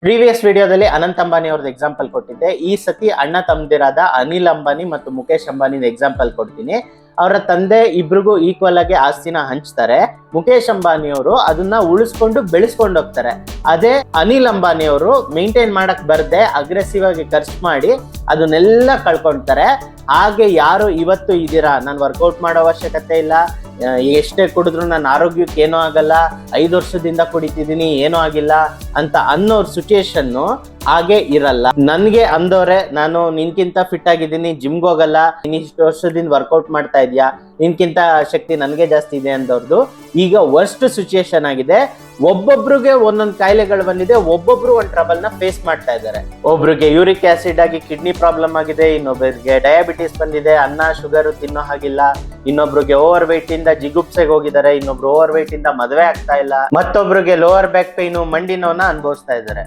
Previous ವಿಡಿಯೋದಲ್ಲಿ ಅನಂತ್ ಅಂಬಾನಿ ಅವ್ರದ್ದು example ಕೊಟ್ಟಿದ್ದೆ. ಈ ಸತಿ ಅಣ್ಣ ತಮ್ಮದಿರಾದ ಅನಿಲ್ ಅಂಬಾನಿ ಮತ್ತು ಮುಖೇಶ್ ಅಂಬಾನಿ ಎಕ್ಸಾಂಪಲ್ ಕೊಡ್ತೀನಿ. ಅವರ ತಂದೆ ಇಬ್ರಿಗೂ ಈಕ್ವಲ್ ಆಗಿ ಆಸ್ತಿನ ಹಂಚ್ತಾರೆ. ಮುಖೇಶ್ ಅಂಬಾನಿ ಅವರು ಅದನ್ನ ಉಳಿಸ್ಕೊಂಡು ಬೆಳೆಸ್ಕೊಂಡು ಹೋಗ್ತಾರೆ. ಅದೇ ಅನಿಲ್ ಅಂಬಾನಿ ಅವರು ಮೇಂಟೈನ್ ಮಾಡಕ್ ಬರ್ದೆ ಅಗ್ರೆಸಿವ್ ಆಗಿ ಖರ್ಚು ಮಾಡಿ ಅದನ್ನೆಲ್ಲ ಕಳ್ಕೊಳ್ತಾರೆ. ಹಾಗೆ ಯಾರು ಇವತ್ತು ಇದ್ದೀರಾ, ನಾನು ವರ್ಕೌಟ್ ಮಾಡೋ ಅವಶ್ಯಕತೆ ಇಲ್ಲ, ಎಷ್ಟೇ ಕುಡಿದ್ರು ನನ್ನ ಆರೋಗ್ಯಕ್ಕೆ ಏನೂ ಆಗಲ್ಲ, 5 ವರ್ಷದಿಂದ ಕುಡಿತಿದ್ದೀನಿ ಏನೂ ಆಗಿಲ್ಲ ಅಂತ ಅನ್ನೋರ್ ಸಿಚುಯೇಷನ್ ಹಾಗೆ ಇರಲ್ಲ. ನನ್ಗೆ ಅಂದವ್ರೆ, ನಾನು ನಿನ್ಕಿಂತ ಫಿಟ್ ಆಗಿದ್ದೀನಿ, ಜಿಮ್ಗೆ ಹೋಗಲ್ಲ, ನೀನ್ ಇಷ್ಟು ವರ್ಷದಿಂದ ವರ್ಕೌಟ್ ಮಾಡ್ತಾ ಇದೀಯಾ, ನಿನ್ಕಿಂತ ಶಕ್ತಿ ನನ್ಗೆ ಜಾಸ್ತಿ ಇದೆ ಅಂದವ್ರದ್ದು ಈಗ ವರ್ಸ್ಟ್ ಸಿಚುಯೇಷನ್ ಆಗಿದೆ. ಒಬ್ಬೊಬ್ರಿಗೆ ಒಂದೊಂದು ಕಾಯಿಲೆಗಳು ಬಂದಿದೆ, ಒಬ್ಬೊಬ್ರು ಒಂದ್ ಟ್ರಬಲ್ ನ ಫೇಸ್ ಮಾಡ್ತಾ ಇದ್ದಾರೆ. ಒಬ್ರಿಗೆ ಯೂರಿಕ್ ಆಸಿಡ್ ಆಗಿ ಕಿಡ್ನಿ ಪ್ರಾಬ್ಲಮ್ ಆಗಿದೆ, ಇನ್ನೊಬ್ಬರಿಗೆ ಡಯಾಬಿಟಿಸ್ ಬಂದಿದೆ, ಅನ್ನ ಶುಗರ್ ತಿನ್ನೋ ಹಾಗಿಲ್ಲ, ಇನ್ನೊಬ್ರಿಗೆ ಓವರ್ weight ಇಂದ ಜಿಗುಪ್ಸೆಗೆ ಹೋಗಿದ್ದಾರೆ, ಇನ್ನೊಬ್ರು ಓವರ್ weight ಇಂದ ಮದುವೆ ಆಗ್ತಾ ಇಲ್ಲ, ಮತ್ತೊಬ್ರಿಗೆ ಲೋವರ್ ಬ್ಯಾಕ್ ಪೈನ್ ಮಂಡಿ ನೋವನ್ನ ಅನುಭವಿಸ್ತಾ ಇದ್ದಾರೆ.